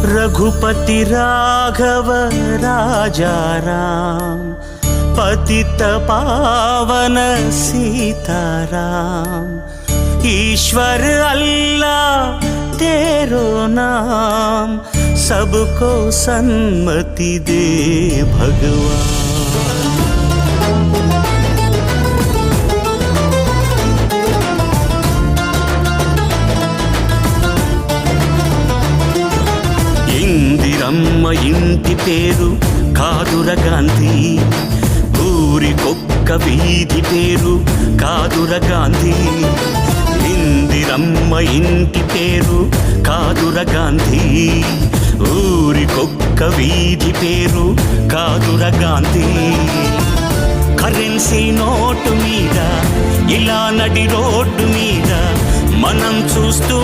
रघुपति राघव राजा राम, पतित पावन सीताराम। ईश्वर अल्लाह तेरो नाम, सबको सन्मति दे भगवान। ఇందిరమ్మ ఇంటి పేరు కాదుర గాంధీ, ఊరికొక్క వీధి పేరు కాదుర గాంధీ। ఇందిరమ్మ ఇంటి పేరు కాదుర గాంధీ, ఊరికొక్క వీధి పేరు కాదుర గాంధీ। కరెన్సీ నోటు మీద ఇలా నడి రోడ్డు మీద మనం చూస్తూ